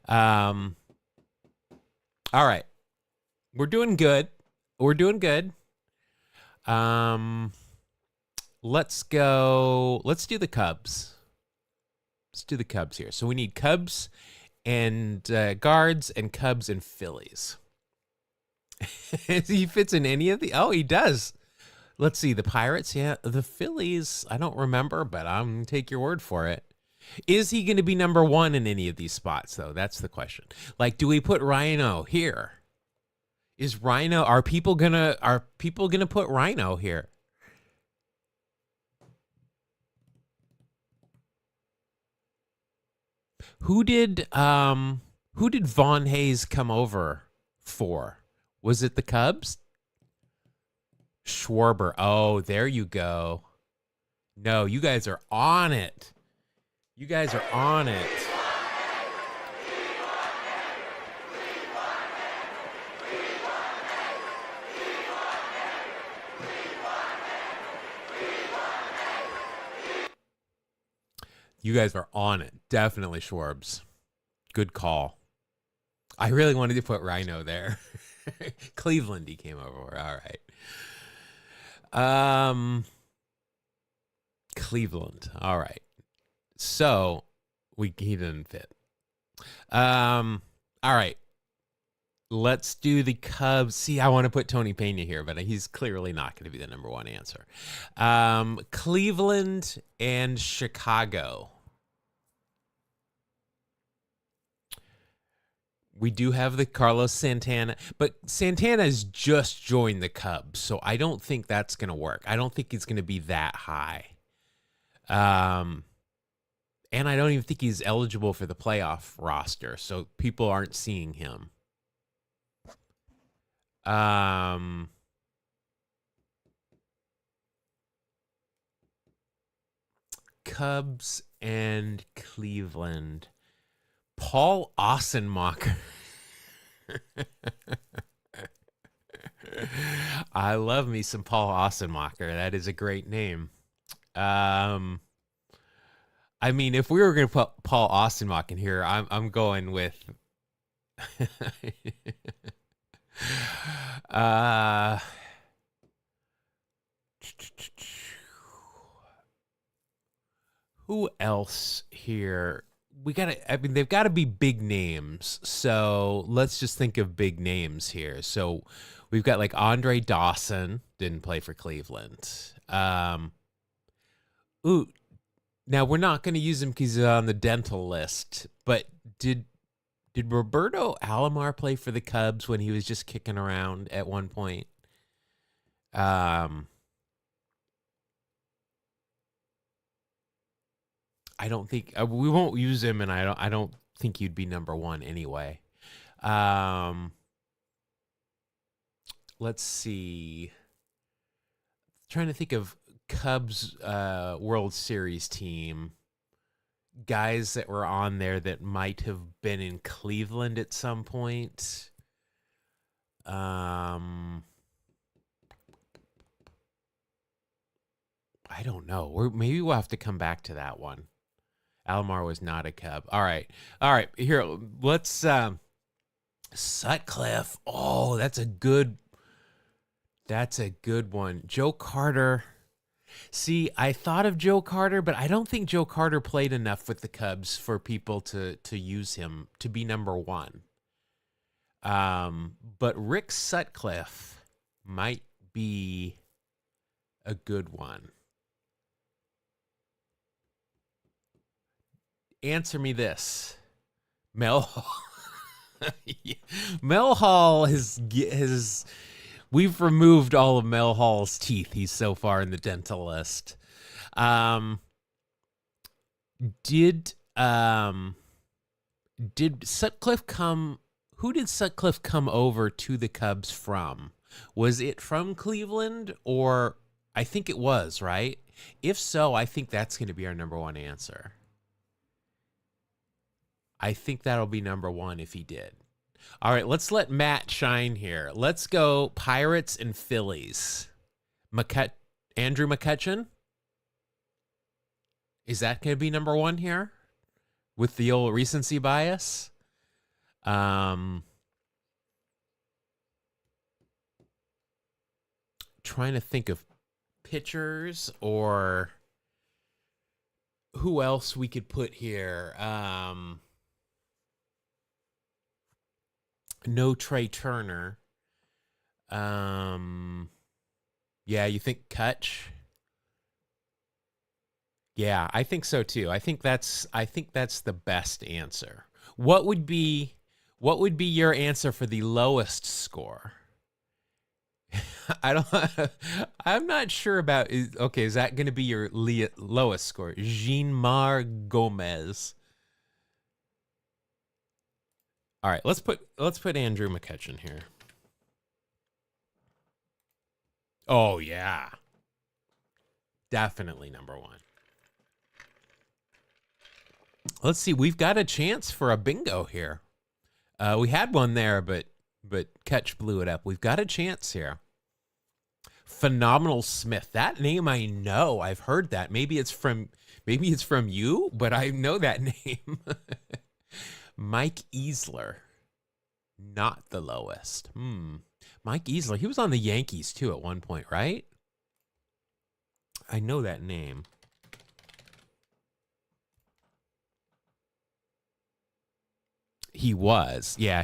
All right. We're doing good. Let's go. Let's do the Cubs. Let's do the Cubs here. So we need Cubs and Guards and Cubs and Phillies. He fits in any of the... Oh, he does. Let's see. The Pirates. Yeah. The Phillies. I don't remember, but I'm going to take your word for it. Is he going to be number one in any of these spots, though? That's the question. Like, do we put Rhino here? Is Rhino... Are people gonna put Rhino here? Who did Von Hayes come over for? Was it the Cubs? Schwarber. Oh, there you go. No, you guys are on it. You guys are on it. You guys are on it. Definitely Schwarbs. Good call. I really wanted to put Rhino there. Cleveland he came over. All right. Cleveland. All right. So he didn't fit. All right. Let's do the Cubs. See, I want to put Tony Pena here, but he's clearly not going to be the number one answer. Cleveland and Chicago. We do have the Carlos Santana, but Santana's just joined the Cubs, so I don't think that's going to work. I don't think he's going to be that high. And I don't even think he's eligible for the playoff roster, so people aren't seeing him. Cubs and Cleveland. Paul Ossenmacher. I love me some Paul Ossenmacher. That is a great name. I mean, if we were going to put Paul Ossenmacher in here, I'm going with who else here? They've got to be big names. So let's just think of big names here. So we've got like Andre Dawson, didn't play for Cleveland. Now we're not going to use him because he's on the dental list, but did Roberto Alomar play for the Cubs when he was just kicking around at one point? I don't think we won't use him, and I don't think he'd be number one anyway. Let's see. Trying to think of Cubs World Series team. Guys that were on there that might have been in Cleveland at some point. I don't know. Maybe we'll have to come back to that one. Alomar was not a Cub. All right. Here, let's Sutcliffe. Oh, that's a good one. Joe Carter. See, I thought of Joe Carter, but I don't think Joe Carter played enough with the Cubs for people to use him to be number one. But Rick Sutcliffe might be a good one. Answer me this. Mel Mel Hall we've removed all of Mel Hall's teeth. He's so far in the dental list. Did Sutcliffe come? Who did Sutcliffe come over to the Cubs from? Was it from Cleveland, or I think it was, right? If so, I think that's going to be our number one answer. I think that'll be number one if he did. All right, let's let Matt shine here. Let's go Pirates and Phillies. Andrew McCutchen? Is that going to be number one here with the old recency bias? Trying to think of pitchers or who else we could put here. No Trey Turner. Yeah, you think Kutch? Yeah, I think so too. I think that's the best answer. What would be your answer for the lowest score? I'm not sure about. Okay, is that going to be your lowest score? Jean-Mar Gomez. All right, let's put Andrew McCutchen here. Oh yeah, definitely number one. Let's see. We've got a chance for a bingo here. We had one there, but Kutch blew it up. We've got a chance here. Phenomenal Smith. That name I know. I've heard that. Maybe it's from you, but I know that name. Mike Easler. Not the lowest. Mike Easler. He was on the Yankees too at one point, right? I know that name. He was. Yeah,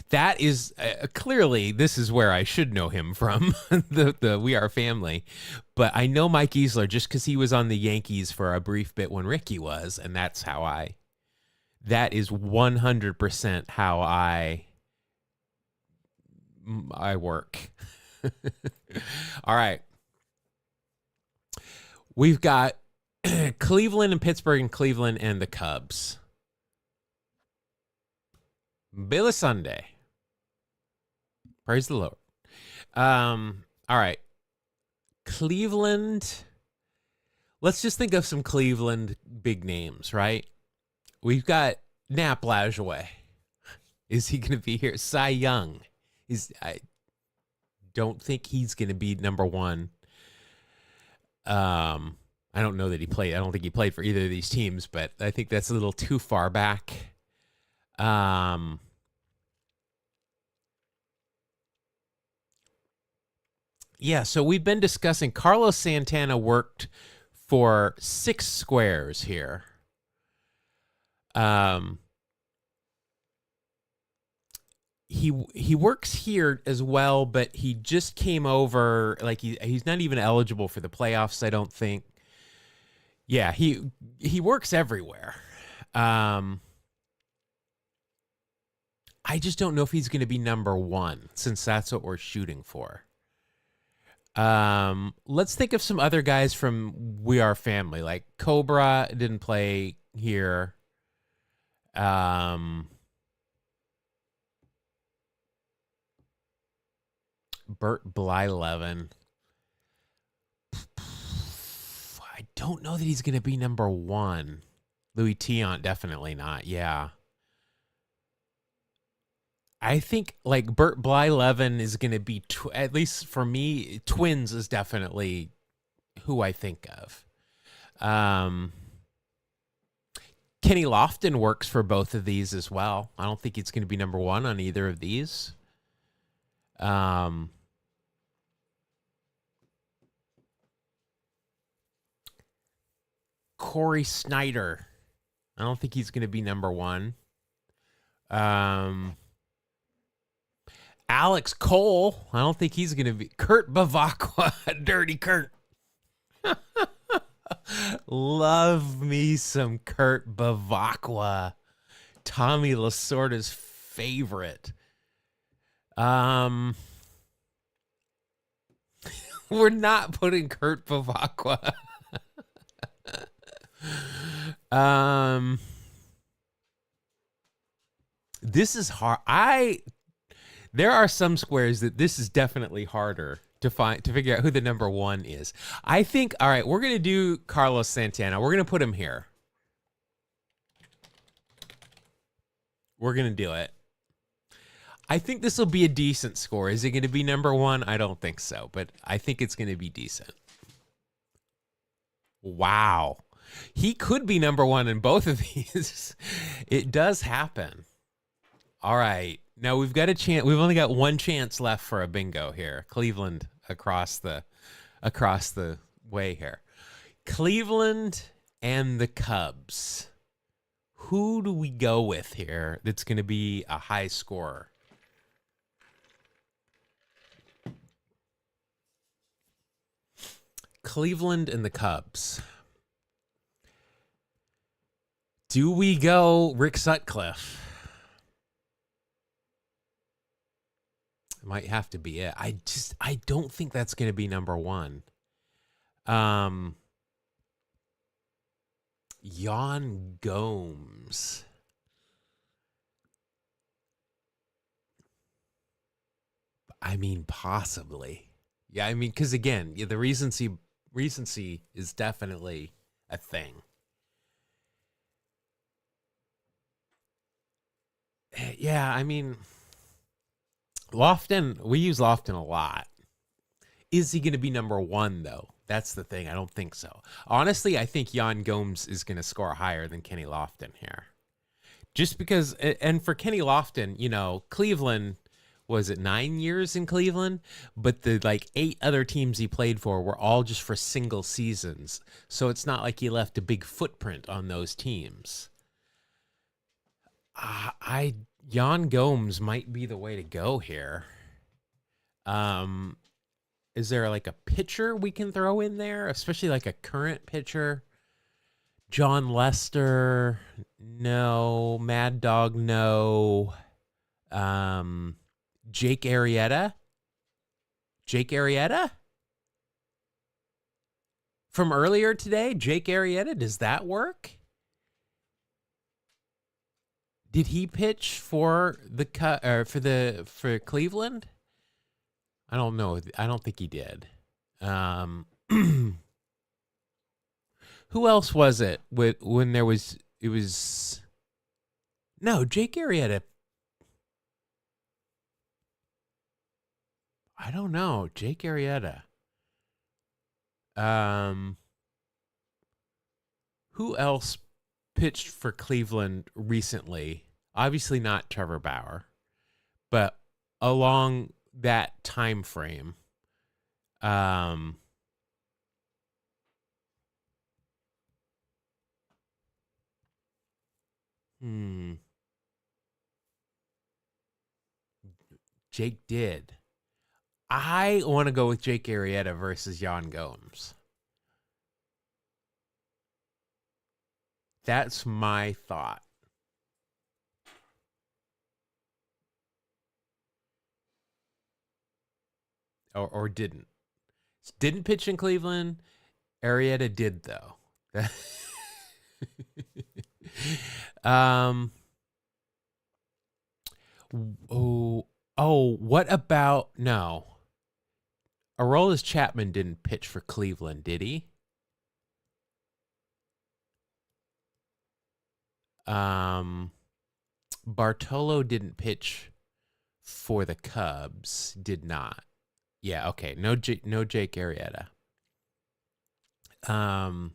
that is clearly this is where I should know him from, the We Are Family. But I know Mike Easler just cuz he was on the Yankees for a brief bit when Ricky was, and that's how that is 100% how I work. All right. We've got Cleveland and Pittsburgh and Cleveland and the Cubs. Billy Sunday. Praise the Lord. All right. Cleveland. Let's just think of some Cleveland big names, right? We've got Nap Lajoie. Is he going to be here? Cy Young. I don't think he's going to be number one. I don't know that he played. I don't think he played for either of these teams, but I think that's a little too far back. Yeah, so we've been discussing Carlos Santana worked for 6 Squares here. He works here as well, but he just came over, like he's not even eligible for the playoffs, I don't think. Yeah, he works everywhere. I just don't know if he's going to be number one, since that's what we're shooting for. Let's think of some other guys from We Are Family, like Cobra didn't play here. Bert Blyleven. I don't know that he's going to be number one. Louis Tiant, definitely not. Yeah. I think like Bert Blyleven is going to be, at least for me, Twins is definitely who I think of. Kenny Lofton works for both of these as well. I don't think it's going to be number one on either of these. Corey Snyder. I don't think he's going to be number one. Alex Cole. I don't think he's going to be. Kurt Bavacqua. Dirty Kurt. Love me some Kurt Bavacqua. Tommy Lasorda's favorite. We're not putting Kurt Bavacqua. This is hard. There are some squares that this is definitely harder to figure out who the number one is. I think, all right, we're going to do Carlos Santana. We're going to put him here. We're going to do it. I think this will be a decent score. Is it going to be number one? I don't think so, but I think it's going to be decent. Wow. He could be number one in both of these. It does happen. All right. Now we've got a chance. We've only got one chance left for a bingo here. Cleveland across the way here. Cleveland and the Cubs. Who do we go with here that's going to be a high scorer? Cleveland and the Cubs. Do we go Rick Sutcliffe? It might have to be it. I don't think that's going to be number one. Yan Gomes. I mean, possibly. Yeah, I mean, because again, the recency is definitely a thing. Yeah, I mean, Lofton, we use Lofton a lot. Is he going to be number one, though? That's the thing. I don't think so. Honestly, I think Yan Gomes is going to score higher than Kenny Lofton here. Just because, and for Kenny Lofton, you know, Cleveland, was it 9 years in Cleveland? But the like 8 other teams he played for were all just for single seasons. So it's not like he left a big footprint on those teams. Yan Gomes might be the way to go here. Is there like a pitcher we can throw in there, especially like a current pitcher? John Lester, no. Mad Dog, no. Jake Arrieta? Jake Arrieta? From earlier today, Jake Arrieta, does that work? Did he pitch for for Cleveland? I don't know. I don't think he did. Who else was it when there was? It was no Jake Arrieta. I don't know, Jake Arrieta. Who else pitched for Cleveland recently? Obviously not Trevor Bauer, but along that time frame. Jake did. I want to go with Jake Arrieta versus Yan Gomes. That's my thought. Or didn't. Didn't pitch in Cleveland. Arrieta did, though. What about... No. Aroldis Chapman didn't pitch for Cleveland, did he? Bartolo didn't pitch for the Cubs. Did not. Yeah, okay. No Jake Arrieta. I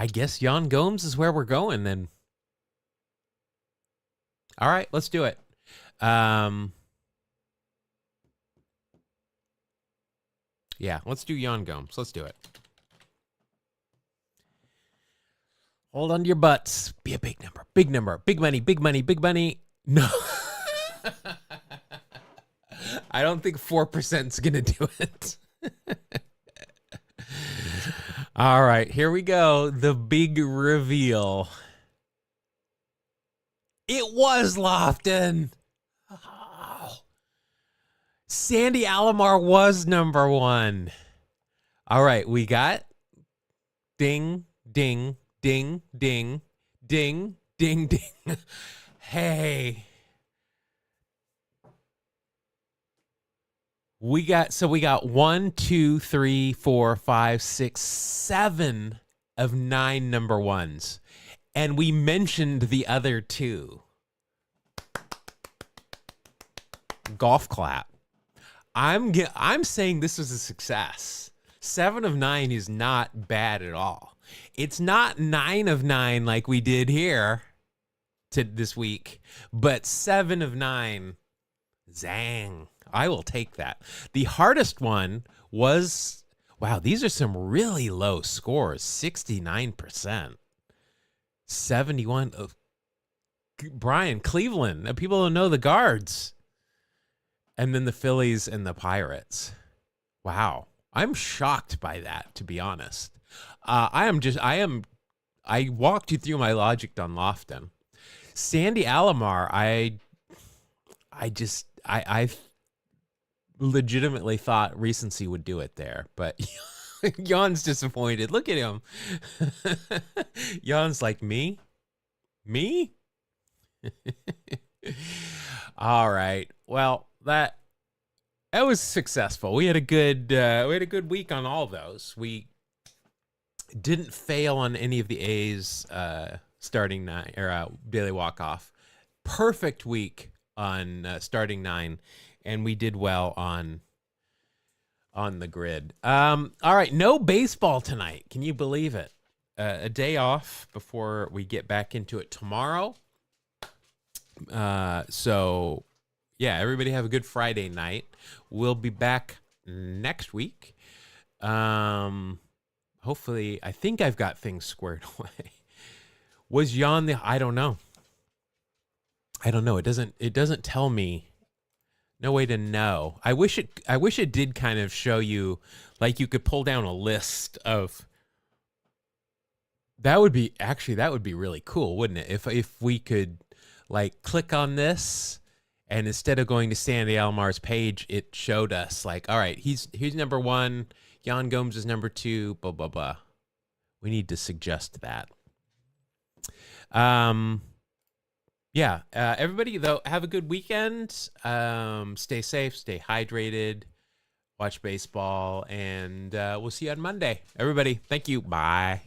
guess Yan Gomes is where we're going then. All right, let's do it. Yeah, let's do Yan Gomes. Let's do it. Hold on to your butts. Be a big number. Big number. Big money. Big money. Big money. No. I don't think 4% is going to do it. All right, here we go. The big reveal. It It was Lofton. Oh. Sandy Alomar was number 1. All right, we got ding, ding, ding, ding, ding, ding, ding. Hey. We got 1, 2, 3, 4, 5, 6, 7 of 9 number 1s. And we mentioned the other 2. Golf clap. I'm saying this was a success. 7 of 9 is not bad at all. It's not 9 of 9 like we did here this week, but 7 of 9, zang. I will take that. The hardest one was, wow, these are some really low scores. 69%. 71 of Brian, Cleveland. People don't know the Guards. And then the Phillies and the Pirates. Wow. I'm shocked by that, to be honest. I walked you through my logic on Lofton. Sandy Alomar, I legitimately thought recency would do it there, but Jan's disappointed. Look at him. Jan's like, me? All right. Well, that was successful. We had a good week on all those. We didn't fail on any of the A's starting 9 or daily walk off. Perfect week on starting 9, and we did well on the grid. All right, no baseball tonight. Can you believe it? A day off before we get back into it tomorrow. So yeah, everybody have a good Friday night. We'll be back next week. Hopefully, I think I've got things squared away. Was Jan I don't know. It doesn't tell me. No way to know. I wish it did kind of show you, like you could pull down a list of. That would be really cool, wouldn't it? If we could like click on this, and instead of going to Sandy Alomar's page, it showed us like, all right, he's number 1, Yan Gomes is number 2, blah blah blah. We need to suggest that. Yeah, everybody, though, have a good weekend. Stay safe, stay hydrated, watch baseball, and we'll see you on Monday. Everybody, thank you. Bye.